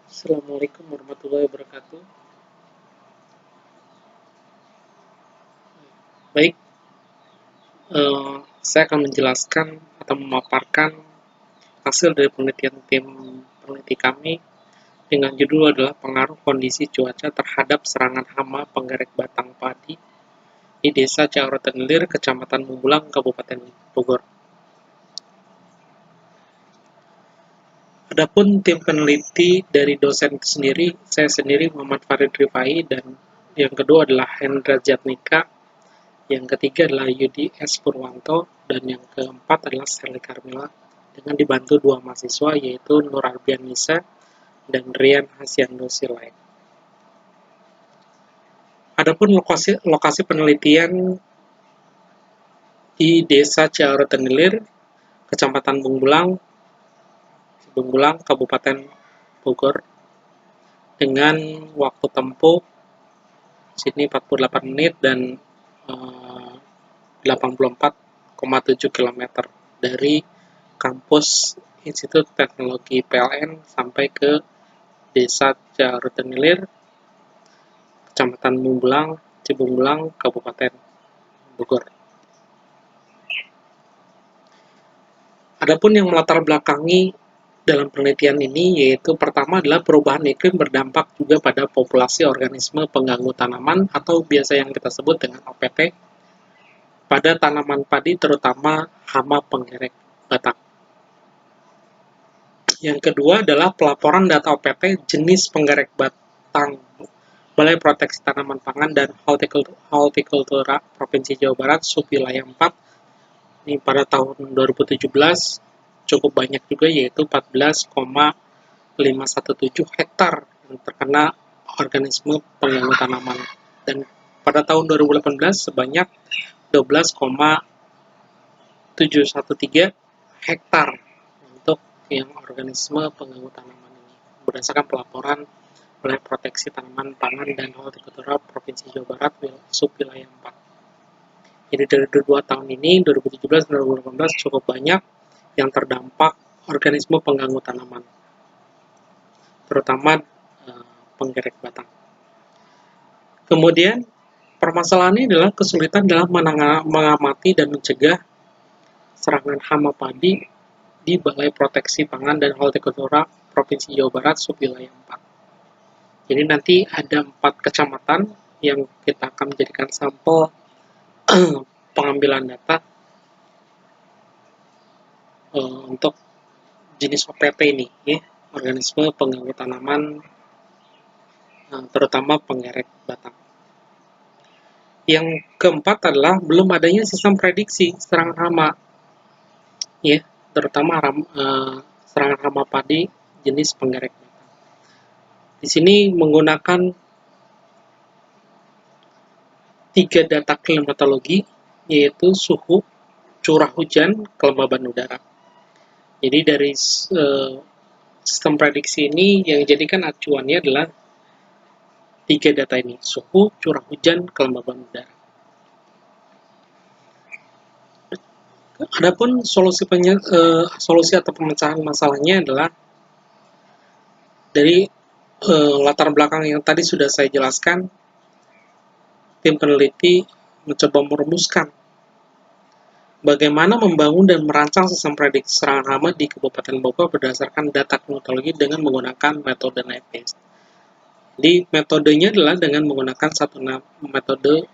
Assalamualaikum warahmatullahi wabarakatuh. Baik, saya akan menjelaskan atau memaparkan hasil dari penelitian tim peneliti kami dengan judul adalah pengaruh kondisi cuaca terhadap serangan hama penggerek batang padi di Desa Caorotenlir, Kecamatan Mumbulang, Kabupaten Bogor. Adapun tim peneliti dari dosen sendiri, saya sendiri Muhammad Farid Rifai, dan yang kedua adalah Hendra Jatnika. Yang ketiga adalah Yudi S. Purwanto, dan yang keempat adalah Sally Carmila, dengan dibantu dua mahasiswa yaitu Nur Arbian Nisa dan Rian Hasyando Silaid. Adapun lokasi penelitian di Desa Caorotenlir, Kecamatan Bungbulang, Kabupaten Bogor, dengan waktu tempuh sini 48 menit dan 84,7 km dari kampus Institut Teknologi PLN sampai ke Desa Caorotenlir, Kecamatan Cibungbulang, Kabupaten Bogor. Adapun yang melatar belakangi dalam penelitian ini yaitu pertama adalah perubahan iklim berdampak juga pada populasi organisme pengganggu tanaman atau biasa yang kita sebut dengan OPT pada tanaman padi terutama hama penggerek batang. Yang kedua adalah pelaporan data OPT jenis penggerek batang Balai Proteksi Tanaman Pangan dan Hortikultura Provinsi Jawa Barat Subwilayah 4 ini pada tahun 2017 cukup banyak juga, yaitu 14,517 hektar yang terkena organisme pengganggu tanaman, dan pada tahun 2018 sebanyak 12,713 hektar untuk yang organisme pengganggu tanaman ini berdasarkan pelaporan Balai Proteksi Tanaman Pangan dan Hortikultura Provinsi Jawa Barat Subwilayah 4. Jadi dari 2 tahun ini, 2017 dan 2018 cukup banyak yang terdampak organisme pengganggu tanaman, terutama penggerek batang. Kemudian permasalahannya adalah kesulitan dalam mengamati dan mencegah serangan hama padi di Balai Proteksi Pangan dan Hortikultura Provinsi Jawa Barat Subwilayah 4. Jadi nanti ada 4 kecamatan yang kita akan menjadikan sampel pengambilan data untuk jenis OPT ini, ya, organisme pengganggu tanaman, terutama penggerek batang. Yang keempat adalah belum adanya sistem prediksi serangan hama, ya, terutama serangan hama padi jenis penggerek batang. Di sini menggunakan 3 data klimatologi, yaitu suhu, curah hujan, kelembaban udara. Jadi dari sistem prediksi ini yang dijadikan acuannya adalah 3 data ini, suhu, curah hujan, kelembaban udara. Adapun solusi atau pemecahan masalahnya adalah dari latar belakang yang tadi sudah saya jelaskan. Tim peneliti mencoba merumuskan bagaimana membangun dan merancang sistem prediksi serangan hama di Kabupaten Bogor berdasarkan data klimatologi dengan menggunakan metode night-based. Jadi metodenya adalah dengan menggunakan satu metode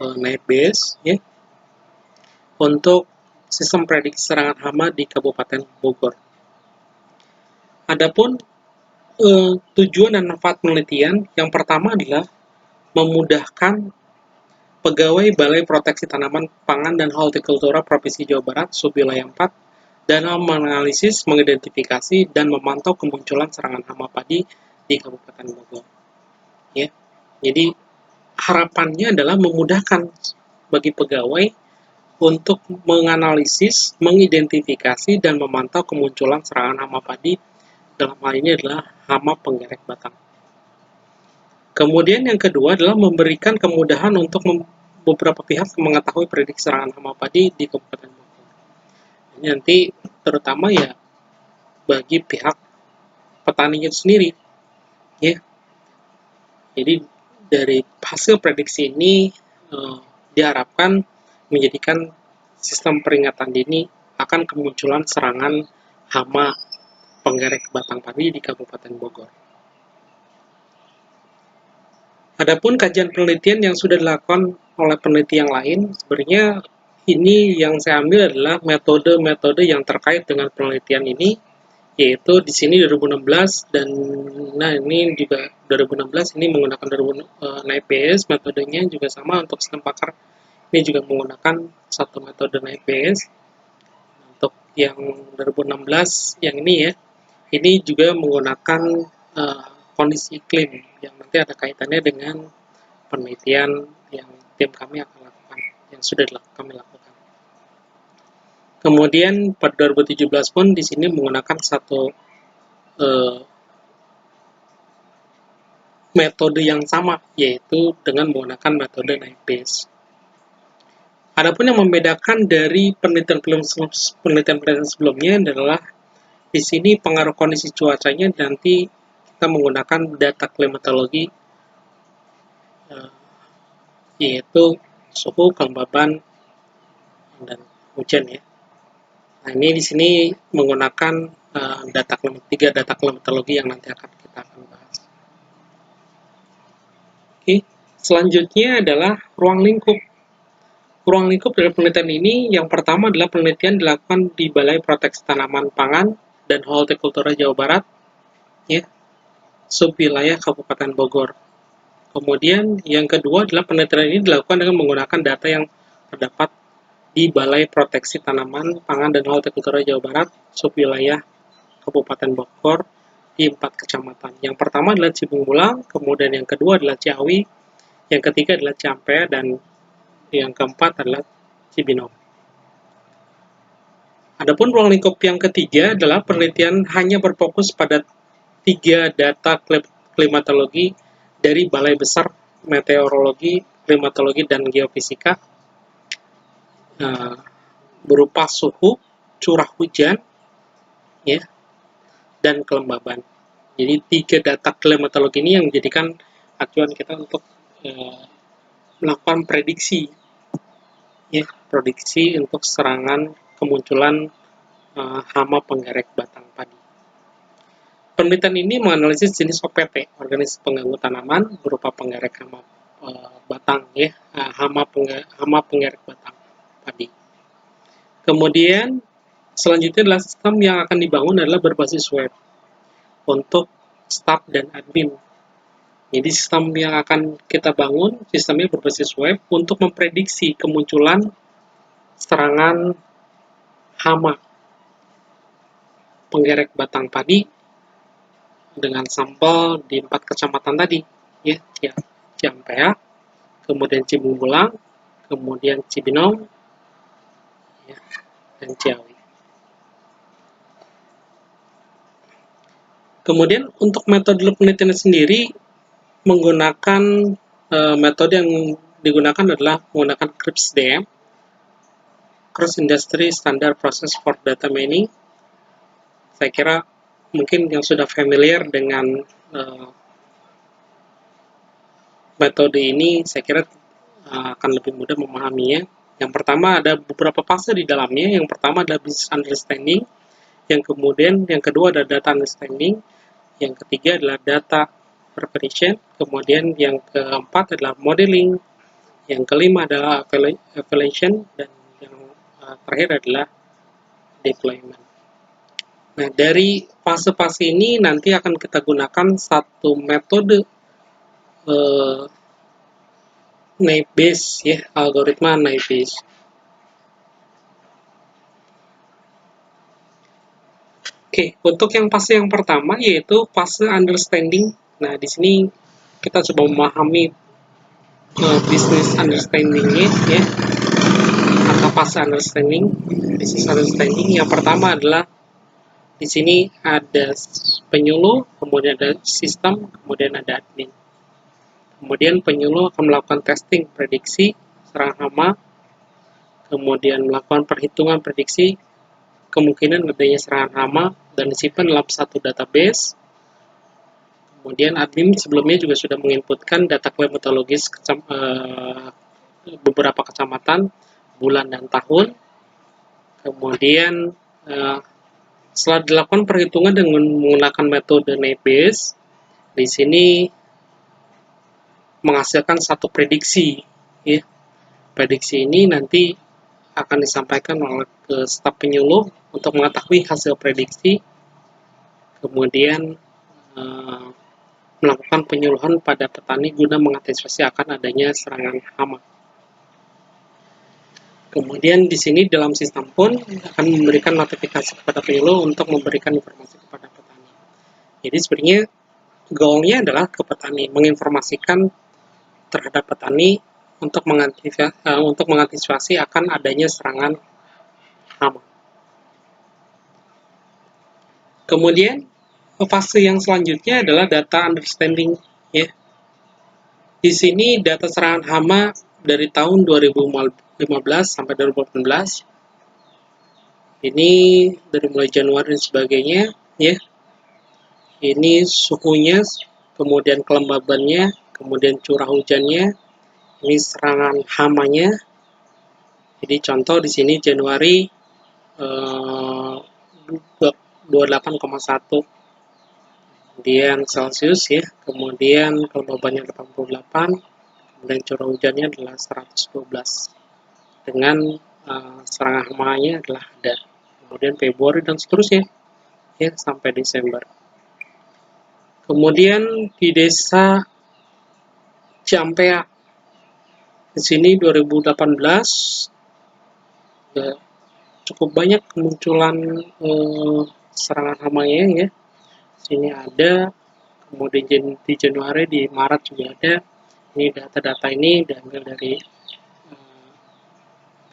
night-based, ya, untuk sistem prediksi serangan hama di Kabupaten Bogor. Adapun tujuan dan manfaat penelitian yang pertama adalah memudahkan pegawai Balai Proteksi Tanaman Pangan dan Hortikultura Provinsi Jawa Barat Subwilayah 4 dalam menganalisis, mengidentifikasi, dan memantau kemunculan serangan hama padi di Kabupaten Bogor. Ya, jadi harapannya adalah memudahkan bagi pegawai untuk menganalisis, mengidentifikasi, dan memantau kemunculan serangan hama padi, dalam hal ini adalah hama penggerek batang. Kemudian yang kedua adalah memberikan kemudahan untuk beberapa pihak mengetahui prediksi serangan hama padi di Kabupaten Bogor. Ini nanti terutama ya bagi pihak petani itu sendiri, ya. Jadi dari hasil prediksi ini diharapkan menjadikan sistem peringatan dini akan kemunculan serangan hama penggerek batang padi di Kabupaten Bogor. Adapun kajian penelitian yang sudah dilakukan oleh peneliti yang lain, sebenarnya ini yang saya ambil adalah metode-metode yang terkait dengan penelitian ini, yaitu di sini 2016 dan nah ini juga 2016 ini menggunakan NIPS, metodenya juga sama untuk sistem pakar. Ini juga menggunakan satu metode NIPS. Untuk yang 2016 yang ini ya, ini juga menggunakan kondisi iklim yang nanti ada kaitannya dengan penelitian yang tim kami akan lakukan, yang sudah kami lakukan. Kemudian pada 2017 pun di sini menggunakan satu metode yang sama, yaitu dengan menggunakan metode NIPS. Adapun yang membedakan dari penelitian sebelumnya adalah di sini pengaruh kondisi cuacanya nanti kita menggunakan data klimatologi, yaitu suhu, kelembaban, dan hujan ya. Nah ini di sini menggunakan tiga data klimatologi yang nanti kita akan bahas. Oke, selanjutnya adalah ruang lingkup. Ruang lingkup dari penelitian ini yang pertama adalah penelitian dilakukan di Balai Proteksi Tanaman Pangan dan Hortikultura Jawa Barat, ya, subwilayah Kabupaten Bogor. Kemudian yang kedua adalah penelitian ini dilakukan dengan menggunakan data yang terdapat di Balai Proteksi Tanaman Pangan dan Hortikultura Jawa Barat, subwilayah Kabupaten Bogor di 4 kecamatan. Yang pertama adalah Cibungbulang, kemudian yang kedua adalah Ciawi, yang ketiga adalah Ciampea, dan yang keempat adalah Cibinong. Adapun ruang lingkup yang ketiga adalah penelitian hanya berfokus pada 3 data klimatologi dari Balai Besar Meteorologi, Klimatologi, dan Geofisika, berupa suhu, curah hujan, ya, dan kelembaban. Jadi 3 data klimatologi ini yang menjadikan acuan kita untuk melakukan prediksi, ya, prediksi untuk serangan kemunculan hama penggerek batang padi. Penelitian ini menganalisis jenis OPT, organisme pengganggu tanaman, berupa penggerek hama batang, ya, hama penggerek batang padi. Kemudian selanjutnya adalah sistem yang akan dibangun adalah berbasis web untuk staf dan admin. Jadi sistem yang akan kita bangun, sistemnya berbasis web untuk memprediksi kemunculan serangan hama penggerek batang padi dengan sampel di 4 kecamatan tadi, ya, Ciampea, kemudian Cibungbulang, kemudian Cibinong, ya, dan Ciawi. Kemudian untuk metode penelitian sendiri menggunakan metode yang digunakan adalah menggunakan CRISP-DM, Cross Industry Standard Process for Data Mining. Saya kira mungkin yang sudah familiar dengan metode ini, saya kira akan lebih mudah memahaminya. Yang pertama ada beberapa fase di dalamnya. Yang pertama adalah business understanding, yang kedua adalah data understanding, yang ketiga adalah data preparation, kemudian yang keempat adalah modeling, yang kelima adalah evaluation, dan yang terakhir adalah deployment. Nah, dari fase-fase ini nanti akan kita gunakan satu metode NIPS, ya, algoritma NIPS. Oke, untuk yang fase yang pertama yaitu fase understanding. Nah, di sini kita coba memahami business understanding-nya, ya, atau fase understanding, business understanding. Yang pertama adalah di sini ada penyuluh, kemudian ada sistem, kemudian ada admin. Kemudian penyuluh akan melakukan testing prediksi serangan hama, kemudian melakukan perhitungan prediksi kemungkinan adanya serangan hama dan disimpan dalam satu database. Kemudian admin sebelumnya juga sudah menginputkan data klimatologis beberapa kecamatan, bulan dan tahun. Kemudian setelah dilakukan perhitungan dengan menggunakan metode Nebis, di sini menghasilkan satu prediksi. Ya. Prediksi ini nanti akan disampaikan oleh ke staf penyuluh untuk mengetahui hasil prediksi, kemudian melakukan penyuluhan pada petani guna mengantisipasi akan adanya serangan hama. Kemudian di sini dalam sistem pun akan memberikan notifikasi kepada penyuluh untuk memberikan informasi kepada petani. Jadi sebenarnya goalnya adalah ke petani, menginformasikan terhadap petani untuk mengantisipasi akan adanya serangan hama. Kemudian fase yang selanjutnya adalah data understanding. Ya. Di sini data serangan hama dari tahun 2015 sampai 2018. Ini dari mulai Januari dan sebagainya, ya. Ini suhunya, kemudian kelembabannya, kemudian curah hujannya, ini serangan hamanya. Jadi contoh di sini Januari 28,1, kemudian Celcius ya, kemudian kelembabannya 88, kemudian curah hujannya adalah 112 dengan serangan hamanya adalah ada. Kemudian Februari dan seterusnya ya sampai Desember. Kemudian di desa Ciampea di sini 2018 ya, cukup banyak kemunculan serangan hamanya ya. Sini ada, kemudian di Januari, di Maret juga ada. Ini data-data ini diambil dari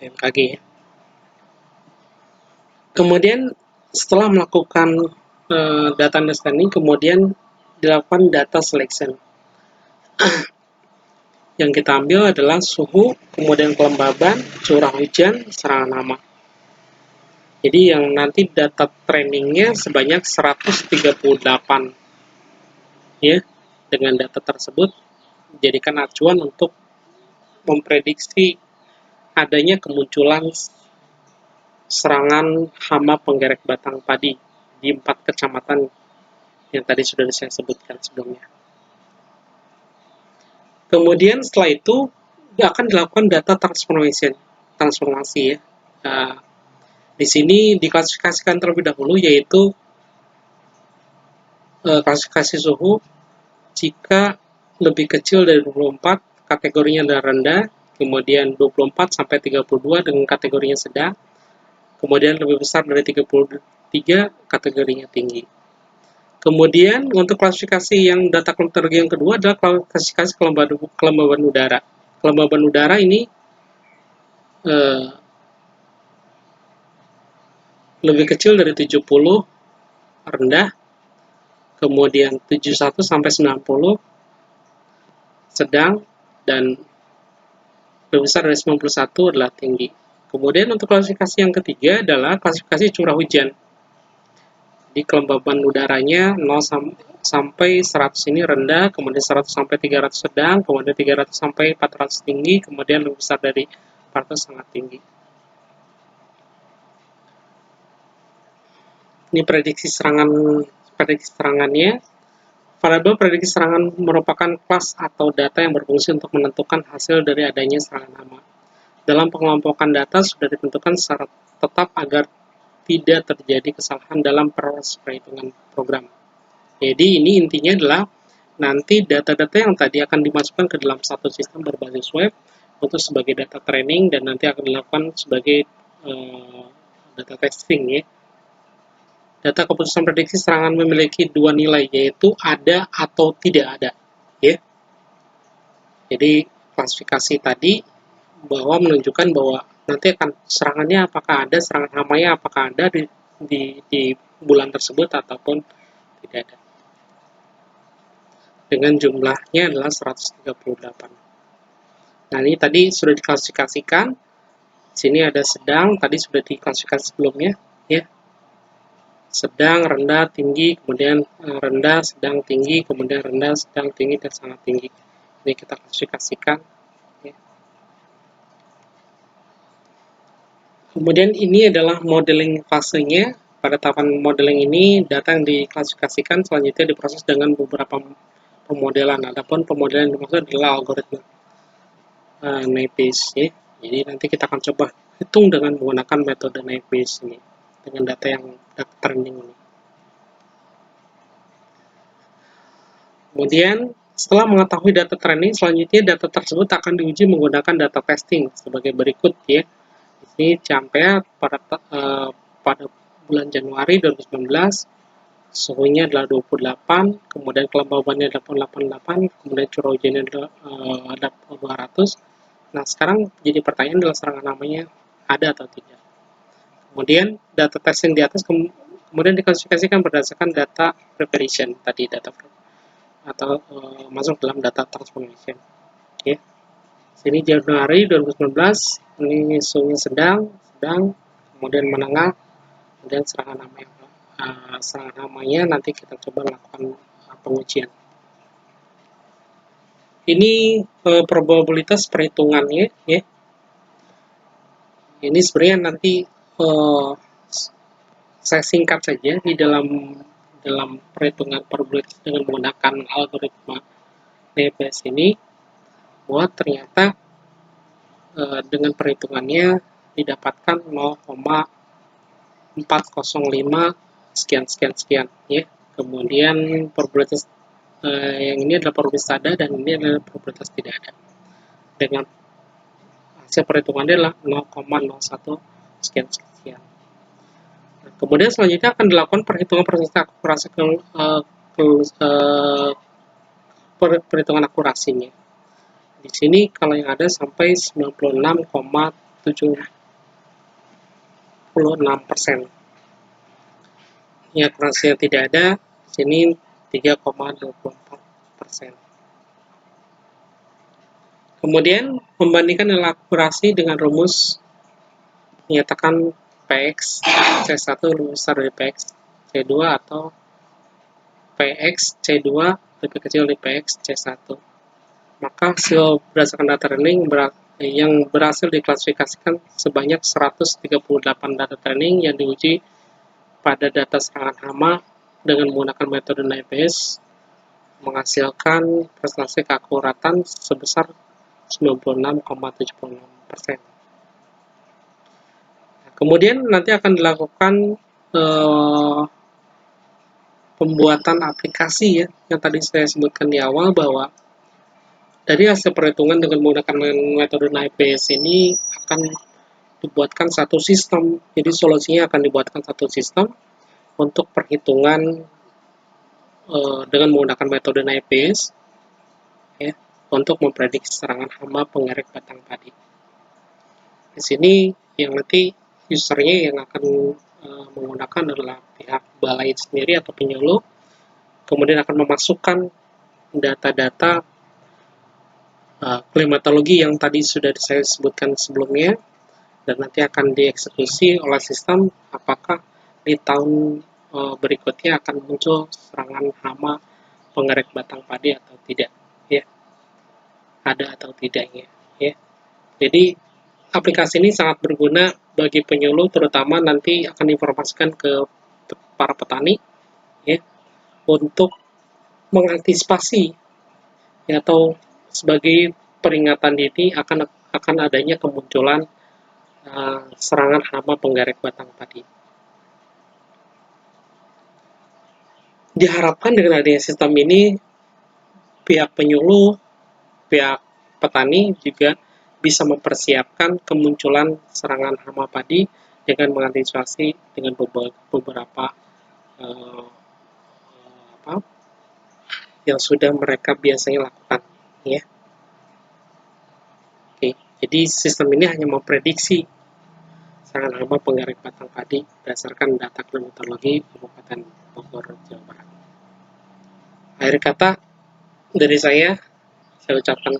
BMKG ya. Kemudian setelah melakukan data understanding, kemudian dilakukan data selection. Yang kita ambil adalah suhu, kemudian kelembaban, curah hujan, serangan hama. Jadi yang nanti data trainingnya sebanyak 138 ya. Dengan data tersebut dijadikan acuan untuk memprediksi adanya kemunculan serangan hama penggerek batang padi di 4 kecamatan yang tadi sudah saya sebutkan sebelumnya. Kemudian setelah itu akan dilakukan data transformasi ya. Di sini diklasifikasikan terlebih dahulu yaitu klasifikasi suhu. Jika lebih kecil dari 24 kategorinya adalah rendah, kemudian 24 sampai 32 dengan kategorinya sedang, kemudian lebih besar dari 33 kategorinya tinggi. Kemudian untuk klasifikasi yang data klimatologi yang kedua adalah klasifikasi kelembaban udara. Kelembaban udara ini lebih kecil dari 70 rendah, kemudian 71 sampai 90 sedang, dan lebih besar dari 91 adalah tinggi. Kemudian untuk klasifikasi yang ketiga adalah klasifikasi curah hujan. Di kelembaban udaranya 0 sampai 100 ini rendah, kemudian 100 sampai 300 sedang, kemudian 300 sampai 400 tinggi, kemudian lebih besar dari 400 sangat tinggi. Ini prediksi serangannya. Variabel prediksi serangan merupakan kelas atau data yang berfungsi untuk menentukan hasil dari adanya serangan hama. Dalam pengelompokan data sudah ditentukan secara tetap agar tidak terjadi kesalahan dalam proses perhitungan program. Jadi ini intinya adalah nanti data-data yang tadi akan dimasukkan ke dalam satu sistem berbasis web untuk sebagai data training dan nanti akan dilakukan sebagai data testing ya. Data keputusan prediksi serangan memiliki dua nilai, yaitu ada atau tidak ada. Ya. Jadi klasifikasi tadi bahwa menunjukkan bahwa nanti akan serangannya apakah ada, serangan hamanya apakah ada di bulan tersebut ataupun tidak ada. Dengan jumlahnya adalah 138. Nah ini tadi sudah diklasifikasikan. Sini ada sedang, tadi sudah diklasifikasi sebelumnya. Ya. sedang, rendah, tinggi, kemudian rendah, sedang, tinggi, kemudian rendah, sedang, tinggi, dan sangat tinggi. Ini kita klasifikasikan. Ya. Kemudian ini adalah modeling fasenya. Pada tahapan modeling ini, data yang diklasifikasikan selanjutnya diproses dengan beberapa pemodelan. Adapun pemodelan yang dimaksud adalah algoritma Naive-Bayes. Ya. Jadi nanti kita akan coba hitung dengan menggunakan metode Naive-Bayes ini dengan data yang data training ini. Kemudian, setelah mengetahui data training, selanjutnya data tersebut akan diuji menggunakan data testing sebagai berikut ya. Ini sampai pada bulan Januari 2019, suhunya adalah 28, kemudian kelembabannya 888, kemudian curah hujannya adalah 200. Nah, sekarang jadi pertanyaan adalah serangan namanya ada atau tidak. Kemudian data testing di atas kemudian diklasifikasikan berdasarkan data preparation tadi, data atau masuk dalam data transformation. Ya. Sini Januari 2019, ini suhunya sedang, kemudian menengah, kemudian serangan namanya nanti kita coba lakukan pengujian. Ini probabilitas perhitungannya, ya. Ini sebenarnya nanti saya singkat saja di dalam perhitungan probabilitas dengan menggunakan algoritma Naive-Bayes ini, bahwa ternyata dengan perhitungannya didapatkan 0,405 sekian ya. Kemudian probabilitas yang ini adalah probabilitas ada dan ini adalah probabilitas tidak ada. Dengan hasil perhitungannya adalah 0,01 sekian. Nah, kemudian selanjutnya akan dilakukan perhitungan akurasi perhitungan akurasinya. Di sini kalau yang ada sampai 96,76%. Yang akurasinya tidak ada, di sini 3,24%. Kemudian membandingkan nilai akurasi dengan rumus menyatakan Px C1 lebih besar dari Px C2 atau Px C2 lebih kecil dari Px C1. Maka hasil berdasarkan data training yang berhasil diklasifikasikan sebanyak 138 data training yang diuji pada data serangan hama dengan menggunakan metode Naive-Bayes menghasilkan prestasi keakuratan sebesar 96,76%. Kemudian nanti akan dilakukan pembuatan aplikasi ya, yang tadi saya sebutkan di awal bahwa dari hasil perhitungan dengan menggunakan metode Naive-Bayes ini akan dibuatkan satu sistem. Jadi solusinya akan dibuatkan satu sistem untuk perhitungan dengan menggunakan metode Naive-Bayes ya, untuk memprediksi serangan hama pengerek batang padi. Di sini yang nanti usernya yang akan menggunakan adalah pihak balai sendiri atau penyuluh, kemudian akan memasukkan data-data klimatologi yang tadi sudah saya sebutkan sebelumnya, dan nanti akan dieksekusi oleh sistem apakah di tahun berikutnya akan muncul serangan hama pengerek batang padi atau tidak, ya, ada atau tidaknya, ya. Jadi aplikasi ini sangat berguna bagi penyuluh, terutama nanti akan diinformasikan ke para petani, ya, untuk mengantisipasi ya, atau sebagai peringatan dini akan adanya kemunculan serangan hama penggerek batang padi. Diharapkan dengan adanya sistem ini, pihak penyuluh, pihak petani juga bisa mempersiapkan kemunculan serangan hama padi dengan mengantisipasi dengan beberapa yang sudah mereka biasanya lakukan, ya. Oke, jadi sistem ini hanya memprediksi serangan hama penggerek batang padi berdasarkan data klimatologi Kabupaten Bogor, Jawa Barat. Akhir kata dari saya ucapkan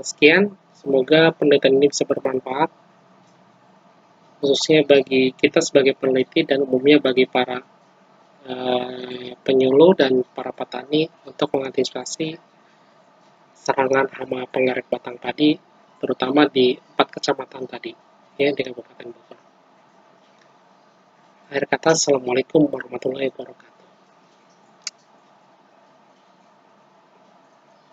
sekian. Semoga penelitian ini bisa bermanfaat. khususnya bagi kita sebagai peneliti dan umumnya bagi para penyuluh dan para petani untuk mengantisipasi serangan hama pengarik batang padi, terutama di 4 kecamatan tadi, ya, di Kabupaten Bogor. Akhir kata, Assalamualaikum warahmatullahi wabarakatuh.